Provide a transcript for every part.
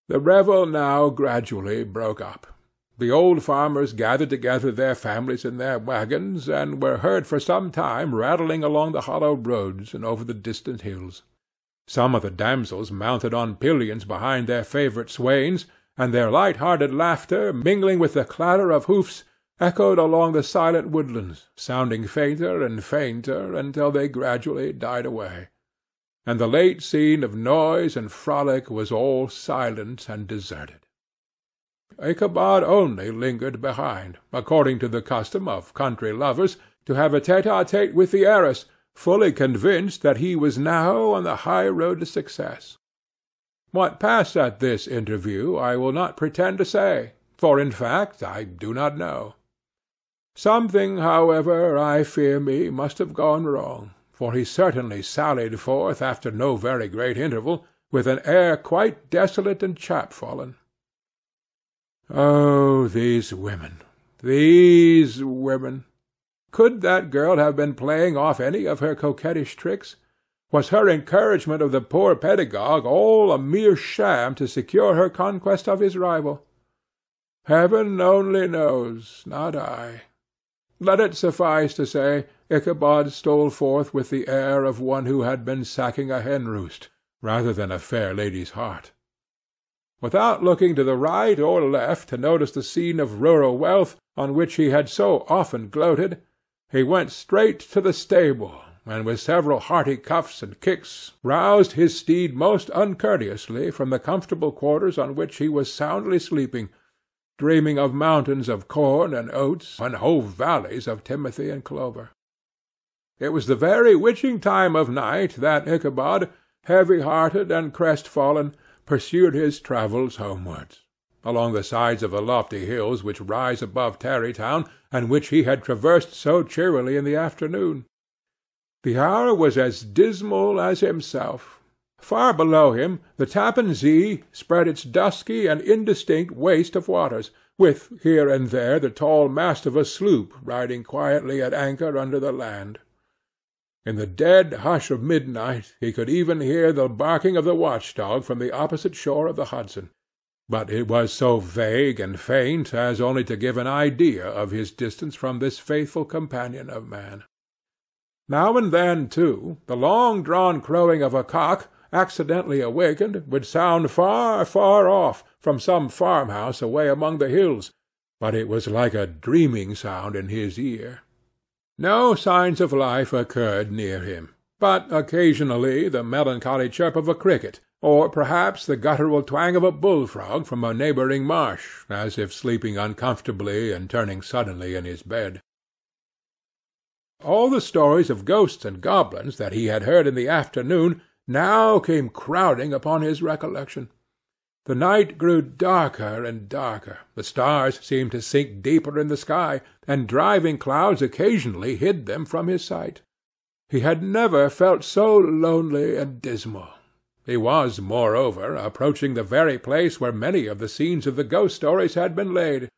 The revel now gradually broke up. The old farmers gathered together their families in their wagons, and were heard for some time rattling along the hollow roads and over the distant hills. Some of the damsels mounted on pillions behind their favourite swains, and their light-hearted laughter, mingling with the clatter of hoofs, echoed along the silent woodlands, sounding fainter and fainter until they gradually died away, and the late scene of noise and frolic was all silent and deserted. Ichabod only lingered behind, according to the custom of country lovers, to have a tête-à-tête with the heiress, fully convinced that he was now on the high road to success. What passed at this interview I will not pretend to say, for in fact I do not know. Something, however, I fear me, must have gone wrong, for he certainly sallied forth after no very great interval, with an air quite desolate and chapfallen. Oh, these women! These women! Could that girl have been playing off any of her coquettish tricks? Was her encouragement of the poor pedagogue all a mere sham to secure her conquest of his rival? Heaven only knows, not I. Let it suffice to say, Ichabod stole forth with the air of one who had been sacking a hen-roost, rather than a fair lady's heart. Without looking to the right or left to notice the scene of rural wealth on which he had so often gloated, he went straight to the stable, and with several hearty cuffs and kicks roused his steed most uncourteously from the comfortable quarters on which he was soundly sleeping, dreaming of mountains of corn and oats, and whole valleys of timothy and clover. It was the very witching time of night that Ichabod, heavy-hearted and crestfallen, pursued his travels homewards, along the sides of the lofty hills which rise above Tarrytown, and which he had traversed so cheerily in the afternoon. The hour was as dismal as himself. Far below him the Tappan Zee spread its dusky and indistinct waste of waters, with here and there the tall mast of a sloop riding quietly at anchor under the land. In the dead hush of midnight he could even hear the barking of the watch-dog from the opposite shore of the Hudson, but it was so vague and faint as only to give an idea of his distance from this faithful companion of man. Now and then, too, the long-drawn crowing of a cock, accidentally awakened, would sound far, far off, from some farmhouse away among the hills, but it was like a dreaming sound in his ear. No signs of life occurred near him, but occasionally the melancholy chirp of a cricket, or perhaps the guttural twang of a bullfrog from a neighbouring marsh, as if sleeping uncomfortably and turning suddenly in his bed. All the stories of ghosts and goblins that he had heard in the afternoon now came crowding upon his recollection. The night grew darker and darker, the stars seemed to sink deeper in the sky, and driving clouds occasionally hid them from his sight. He had never felt so lonely and dismal. He was, moreover, approaching the very place where many of the scenes of the ghost stories had been laid.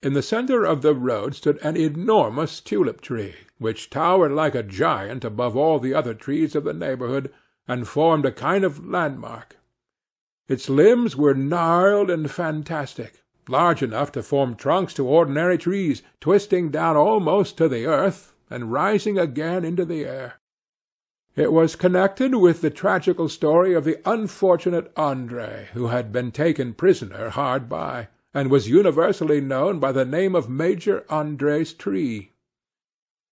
In the centre of the road stood an enormous tulip-tree, which towered like a giant above all the other trees of the neighbourhood, and formed a kind of landmark. Its limbs were gnarled and fantastic, large enough to form trunks to ordinary trees, twisting down almost to the earth, and rising again into the air. It was connected with the tragical story of the unfortunate André, who had been taken prisoner hard by, and was universally known by the name of Major André's tree.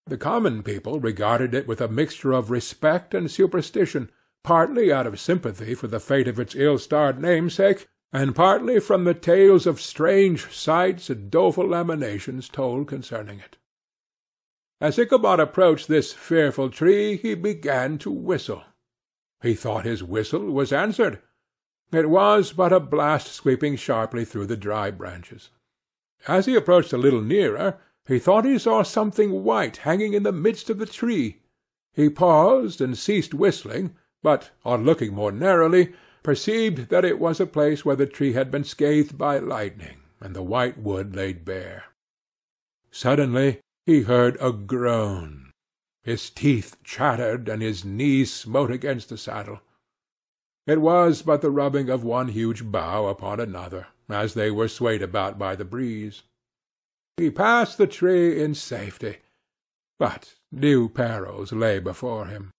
The common people regarded it with a mixture of respect and superstition, partly out of sympathy for the fate of its ill-starred namesake, and partly from the tales of strange sights and doleful lamentations told concerning it. As Ichabod approached this fearful tree, he began to whistle. He thought his whistle was answered. It was but a blast sweeping sharply through the dry branches. As he approached a little nearer, he thought he saw something white hanging in the midst of the tree. He paused and ceased whistling, but, on looking more narrowly, perceived that it was a place where the tree had been scathed by lightning, and the white wood laid bare. Suddenly he heard a groan. His teeth chattered, and his knees smote against the saddle. It was but the rubbing of one huge bough upon another, as they were swayed about by the breeze. He passed the tree in safety, but new perils lay before him.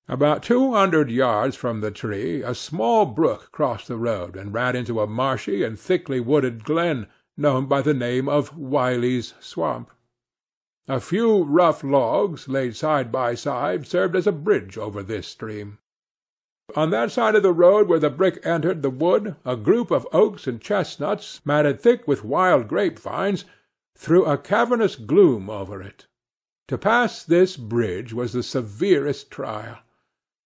About 200 yards from the tree a small brook crossed the road and ran into a marshy and thickly wooded glen, known by the name of Wiley's Swamp. A few rough logs, laid side by side, served as a bridge over this stream. On that side of the road where the brook entered the wood, a group of oaks and chestnuts, matted thick with wild grapevines, threw a cavernous gloom over it. To pass this bridge was the severest trial.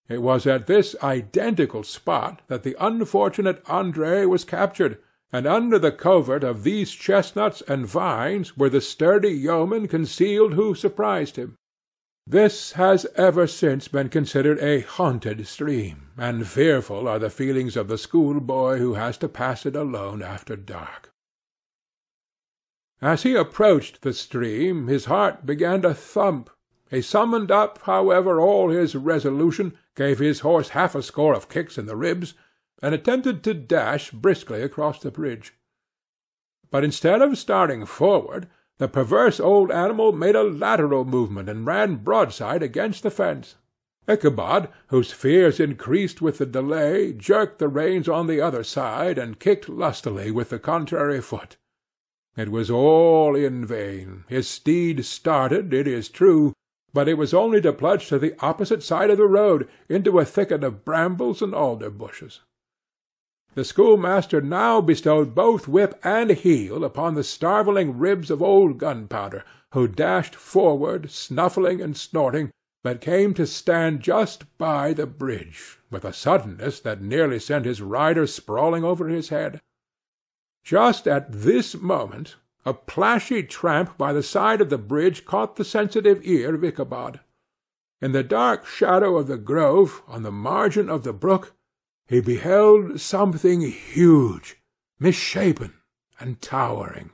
It was at this identical spot that the unfortunate André was captured, and under the covert of these chestnuts and vines were the sturdy yeomen concealed who surprised him. This has ever since been considered a haunted stream, and fearful are the feelings of the schoolboy who has to pass it alone after dark. As he approached the stream, his heart began to thump. He summoned up, however, all his resolution, gave his horse half a score of kicks in the ribs, and attempted to dash briskly across the bridge. But instead of starting forward, the perverse old animal made a lateral movement and ran broadside against the fence. Ichabod, whose fears increased with the delay, jerked the reins on the other side and kicked lustily with the contrary foot. It was all in vain. His steed started, it is true, but it was only to plunge to the opposite side of the road, into a thicket of brambles and alder bushes. The schoolmaster now bestowed both whip and heel upon the starveling ribs of old Gunpowder, who dashed forward, snuffling and snorting, but came to stand just by the bridge, with a suddenness that nearly sent his rider sprawling over his head. Just at this moment a plashy tramp by the side of the bridge caught the sensitive ear of Ichabod. In the dark shadow of the grove, on the margin of the brook, he beheld something huge, misshapen, and towering.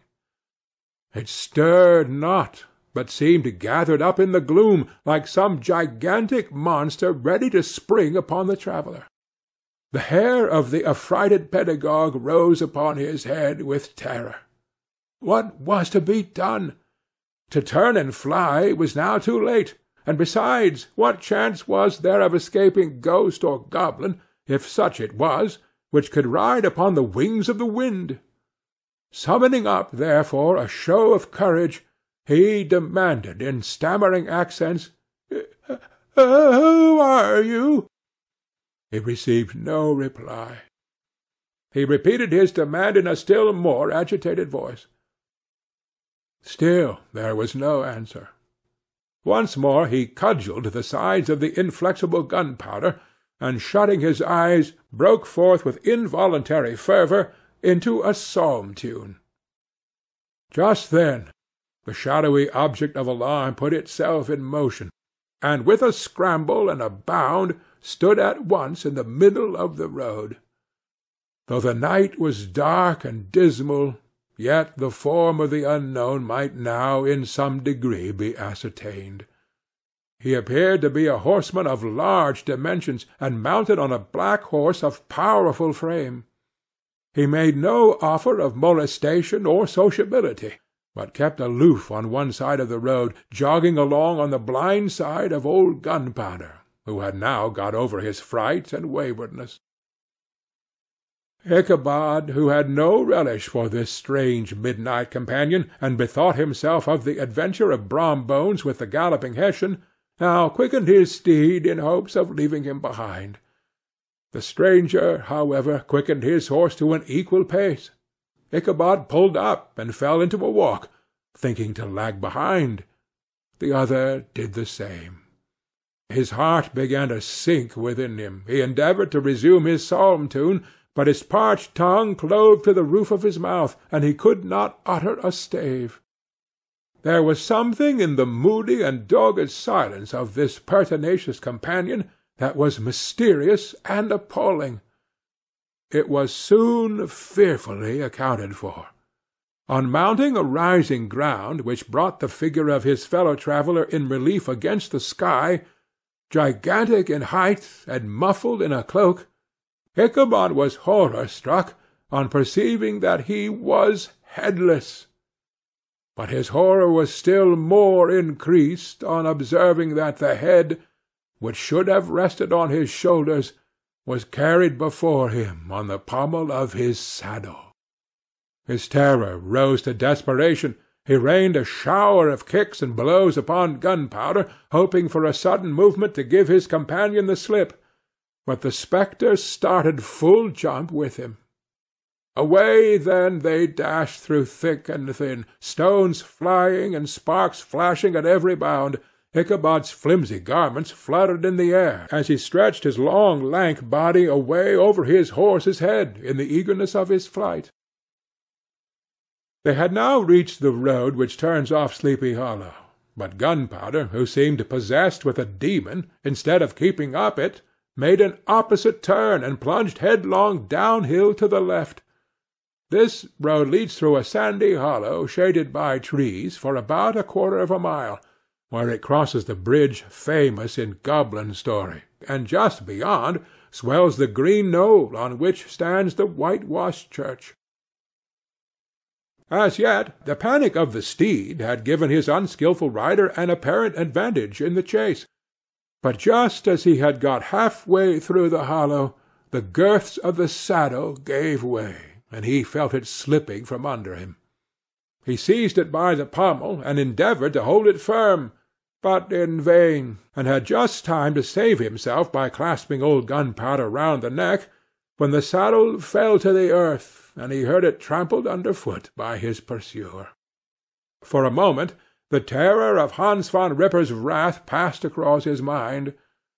It stirred not, but seemed gathered up in the gloom, like some gigantic monster ready to spring upon the traveller. The hair of the affrighted pedagogue rose upon his head with terror. What was to be done? To turn and fly was now too late, and besides, what chance was there of escaping ghost or goblin, if such it was, which could ride upon the wings of the wind? Summoning up, therefore, a show of courage, he demanded in stammering accents, "Who are you?" He received no reply. He repeated his demand in a still more agitated voice. Still there was no answer. Once more he cudgelled the sides of the inflexible Gunpowder, and shutting his eyes, broke forth with involuntary fervour into a psalm-tune. Just then the shadowy object of alarm put itself in motion, and with a scramble and a bound stood at once in the middle of the road. Though the night was dark and dismal, yet the form of the unknown might now in some degree be ascertained. He appeared to be a horseman of large dimensions, and mounted on a black horse of powerful frame. He made no offer of molestation or sociability, but kept aloof on one side of the road, jogging along on the blind side of old Gunpowder, who had now got over his fright and waywardness. Ichabod, who had no relish for this strange midnight companion, and bethought himself of the adventure of Brom Bones with the galloping Hessian, now quickened his steed in hopes of leaving him behind. The stranger, however, quickened his horse to an equal pace. Ichabod pulled up and fell into a walk, thinking to lag behind. The other did the same. His heart began to sink within him. He endeavoured to resume his psalm-tune, but his parched tongue clove to the roof of his mouth, and he could not utter a stave. There was something in the moody and dogged silence of this pertinacious companion that was mysterious and appalling. It was soon fearfully accounted for. On mounting a rising ground which brought the figure of his fellow-traveller in relief against the sky, Gigantic in height and muffled in a cloak, Ichabod was horror-struck on perceiving that he was headless. But his horror was still more increased on observing that the head, which should have rested on his shoulders, was carried before him on the pommel of his saddle. His terror rose to desperation. He rained a shower of kicks and blows upon Gunpowder, hoping for a sudden movement to give his companion the slip, but the spectre started full jump with him. Away then they dashed through thick and thin, stones flying and sparks flashing at every bound. Ichabod's flimsy garments fluttered in the air as he stretched his long lank body away over his horse's head in the eagerness of his flight. They had now reached the road which turns off Sleepy Hollow, but Gunpowder, who seemed possessed with a demon, instead of keeping up it, made an opposite turn and plunged headlong downhill to the left. This road leads through a sandy hollow shaded by trees for about 1/4 of a mile, where it crosses the bridge famous in goblin story, and just beyond swells the green knoll on which stands the whitewashed church. As yet the panic of the steed had given his unskilful rider an apparent advantage in the chase, but just as he had got half-way through the hollow, the girths of the saddle gave way, and he felt it slipping from under him. He seized it by the pommel and endeavoured to hold it firm, but in vain, and had just time to save himself by clasping old Gunpowder round the neck, when the saddle fell to the earth, and he heard it trampled under foot by his pursuer. For a moment the terror of Hans Van Ripper's wrath passed across his mind,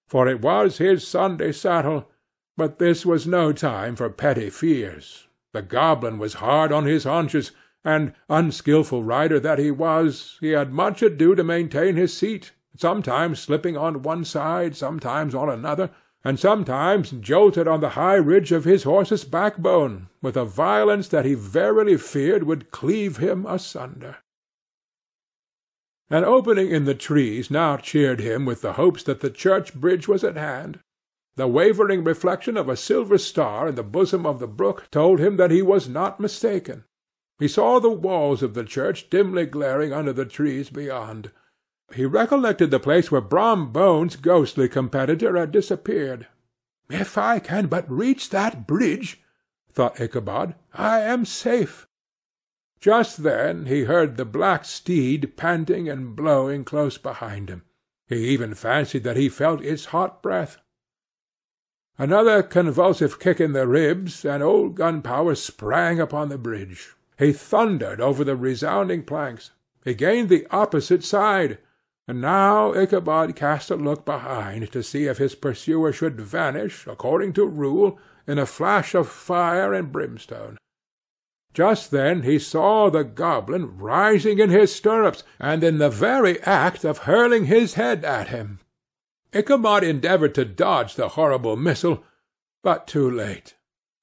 for it was his Sunday saddle, but this was no time for petty fears. The goblin was hard on his haunches, and, unskilful rider that he was, he had much ado to maintain his seat, sometimes slipping on one side, sometimes on another, and sometimes jolted on the high ridge of his horse's backbone, with a violence that he verily feared would cleave him asunder. An opening in the trees now cheered him with the hopes that the church bridge was at hand. The wavering reflection of a silver star in the bosom of the brook told him that he was not mistaken. He saw the walls of the church dimly glaring under the trees beyond. He recollected the place where Brom Bones's ghostly competitor had disappeared. "If I can but reach that bridge," thought Ichabod, "I am safe." Just then he heard the black steed panting and blowing close behind him. He even fancied that he felt its hot breath. Another convulsive kick in the ribs, and old Gunpowder sprang upon the bridge. He thundered over the resounding planks. He gained the opposite side, and now Ichabod cast a look behind to see if his pursuer should vanish, according to rule, in a flash of fire and brimstone. Just then he saw the goblin rising in his stirrups, and in the very act of hurling his head at him. Ichabod endeavoured to dodge the horrible missile, but too late.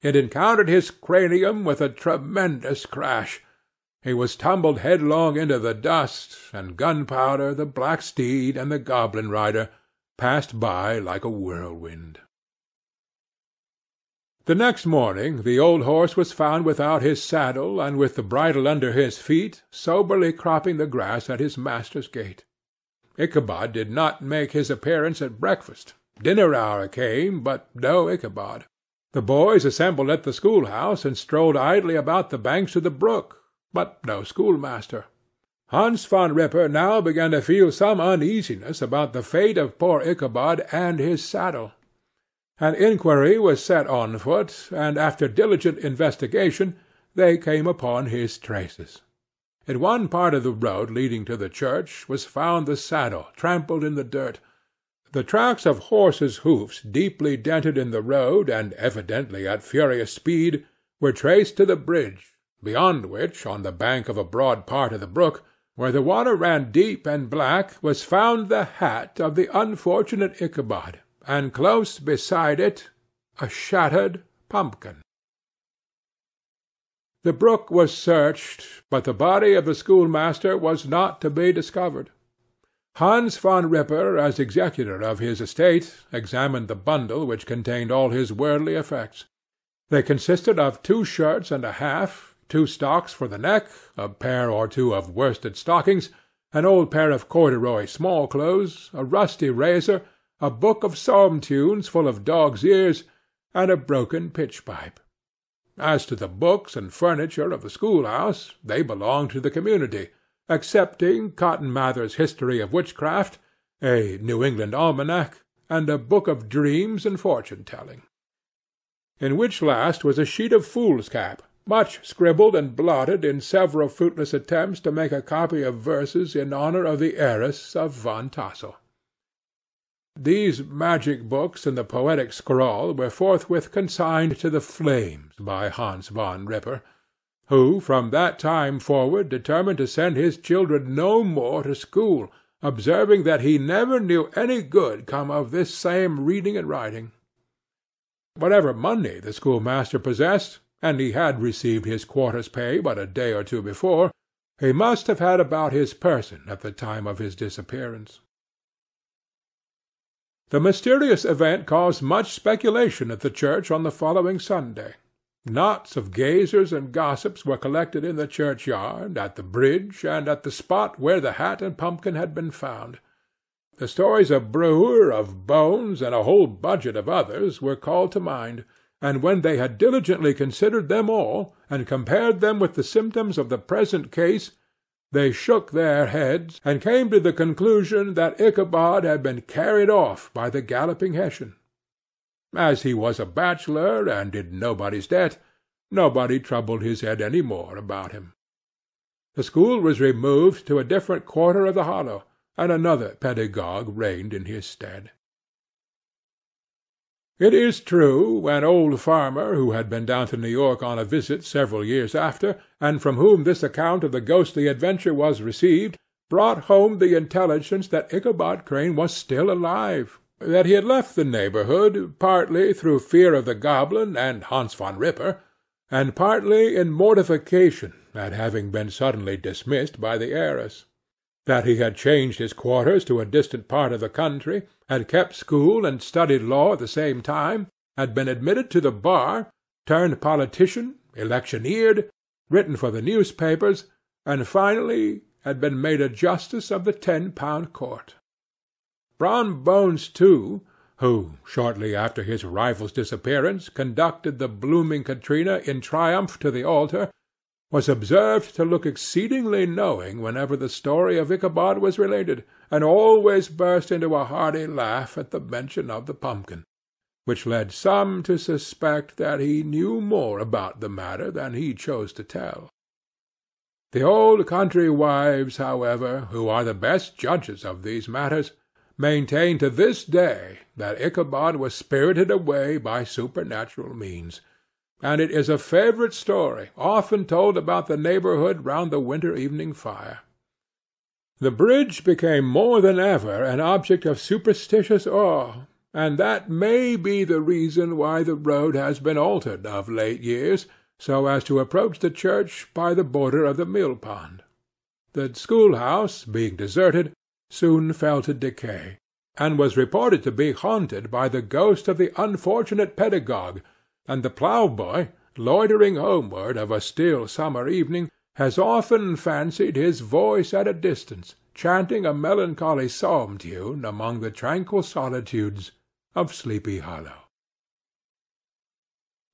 It encountered his cranium with a tremendous crash. He was tumbled headlong into the dust, and Gunpowder, the black steed, and the goblin rider passed by like a whirlwind. The next morning the old horse was found without his saddle, and with the bridle under his feet, soberly cropping the grass at his master's gate. Ichabod did not make his appearance at breakfast. Dinner hour came, but no Ichabod. The boys assembled at the schoolhouse, and strolled idly about the banks of the brook, but no schoolmaster. Hans Van Ripper now began to feel some uneasiness about the fate of poor Ichabod and his saddle. An inquiry was set on foot, and after diligent investigation they came upon his traces. In one part of the road leading to the church was found the saddle trampled in the dirt. The tracks of horses' hoofs deeply dented in the road, and evidently at furious speed, were traced to the bridge, beyond which, on the bank of a broad part of the brook, where the water ran deep and black, was found the hat of the unfortunate Ichabod, and close beside it a shattered pumpkin. The brook was searched, but the body of the schoolmaster was not to be discovered. Hans von Ripper, as executor of his estate, examined the bundle which contained all his worldly effects. They consisted of 2 shirts and a half, 2 stocks for the neck, a pair or 2 of worsted stockings, an old pair of corduroy small-clothes, a rusty razor, a book of psalm-tunes full of dog's ears, and a broken pitch-pipe. As to the books and furniture of the schoolhouse, they belonged to the community, excepting Cotton Mather's History of Witchcraft, a New England Almanac, and a book of dreams and fortune-telling, in which last was a sheet of foolscap, much scribbled and blotted in several fruitless attempts to make a copy of verses in honour of the heiress of Van Tassel. These magic books and the poetic scrawl were forthwith consigned to the flames by Hans von Ripper, who from that time forward determined to send his children no more to school, observing that he never knew any good come of this same reading and writing. Whatever money the schoolmaster possessed, and he had received his quarter's pay but a day or 2 before, he must have had about his person at the time of his disappearance. The mysterious event caused much speculation at the church on the following Sunday. Knots of gazers and gossips were collected in the churchyard, at the bridge, and at the spot where the hat and pumpkin had been found. The stories of Brewer, of Bones, and a whole budget of others were called to mind, and when they had diligently considered them all, and compared them with the symptoms of the present case, they shook their heads, and came to the conclusion that Ichabod had been carried off by the galloping Hessian. As he was a bachelor, and did nobody's debt, nobody troubled his head any more about him. The school was removed to a different quarter of the hollow, and another pedagogue reigned in his stead. It is true, an old farmer, who had been down to New York on a visit several years after, and from whom this account of the ghostly adventure was received, brought home the intelligence that Ichabod Crane was still alive, that he had left the neighbourhood, partly through fear of the goblin and Hans von Ripper, and partly in mortification at having been suddenly dismissed by the heiress; that he had changed his quarters to a distant part of the country, had kept school and studied law at the same time, had been admitted to the bar, turned politician, electioneered, written for the newspapers, and finally had been made a justice of the 10-pound court. Brom Bones, too, who, shortly after his rival's disappearance, conducted the blooming Katrina in triumph to the altar, was observed to look exceedingly knowing whenever the story of Ichabod was related, and always burst into a hearty laugh at the mention of the pumpkin, which led some to suspect that he knew more about the matter than he chose to tell. The old country wives, however, who are the best judges of these matters, maintain to this day that Ichabod was spirited away by supernatural means, and it is a favourite story, often told about the neighbourhood round the winter evening fire. The bridge became more than ever an object of superstitious awe, and that may be the reason why the road has been altered of late years, so as to approach the church by the border of the mill-pond. The schoolhouse, being deserted, soon fell to decay, and was reported to be haunted by the ghost of the unfortunate pedagogue, and the ploughboy, loitering homeward of a still summer evening, has often fancied his voice at a distance, chanting a melancholy psalm-tune among the tranquil solitudes of Sleepy Hollow.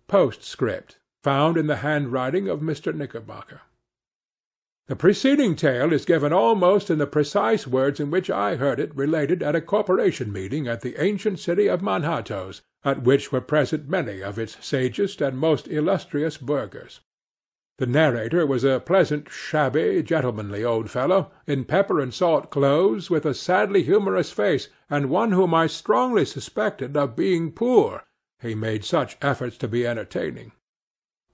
Postscript, found in the handwriting of Mr. Knickerbocker. The preceding tale is given almost in the precise words in which I heard it related at a corporation meeting at the ancient city of Manhattoes, at which were present many of its sagest and most illustrious burghers. The narrator was a pleasant, shabby, gentlemanly old fellow, in pepper-and-salt clothes, with a sadly humorous face, and one whom I strongly suspected of being poor, he made such efforts to be entertaining.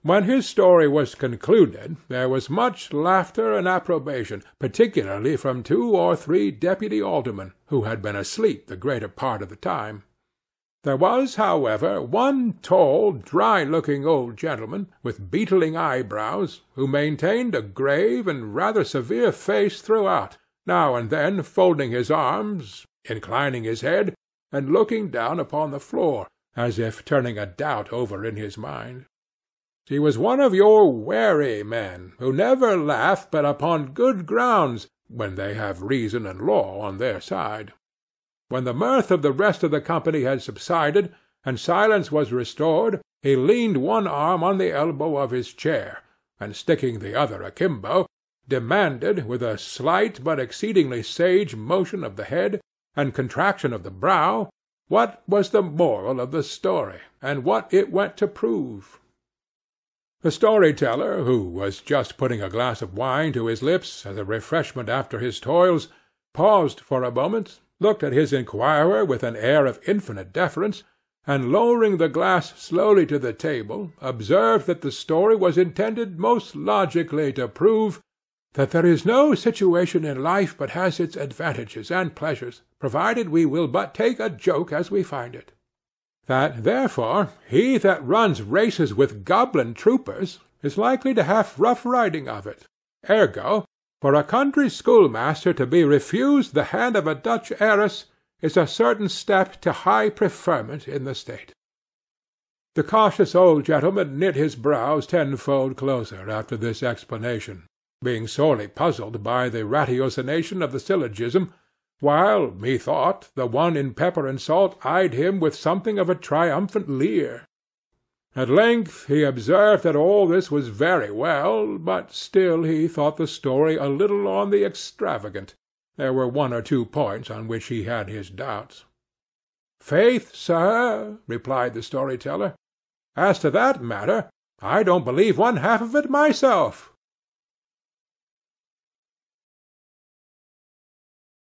When his story was concluded, there was much laughter and approbation, particularly from 2 or 3 deputy aldermen, who had been asleep the greater part of the time. There was, however, one tall, dry-looking old gentleman, with beetling eyebrows, who maintained a grave and rather severe face throughout, now and then folding his arms, inclining his head, and looking down upon the floor, as if turning a doubt over in his mind. He was one of your wary men, who never laugh but upon good grounds, when they have reason and law on their side. When the mirth of the rest of the company had subsided, and silence was restored, he leaned one arm on the elbow of his chair, and sticking the other akimbo, demanded, with a slight but exceedingly sage motion of the head and contraction of the brow, what was the moral of the story, and what it went to prove. The story-teller, who was just putting a glass of wine to his lips as a refreshment after his toils, paused for a moment, looked at his inquirer with an air of infinite deference, and lowering the glass slowly to the table, observed that the story was intended most logically to prove that there is no situation in life but has its advantages and pleasures, provided we will but take a joke as we find it. That, therefore, he that runs races with goblin troopers is likely to have rough riding of it. Ergo, for a country schoolmaster to be refused the hand of a Dutch heiress is a certain step to high preferment in the state. The cautious old gentleman knit his brows tenfold closer after this explanation, being sorely puzzled by the ratiocination of the syllogism, while, methought, the one in pepper and salt eyed him with something of a triumphant leer. At length he observed that all this was very well, but still he thought the story a little on the extravagant. There were one or two points on which he had his doubts. "Faith, sir," replied the story-teller, "as to that matter, I don't believe one half of it myself.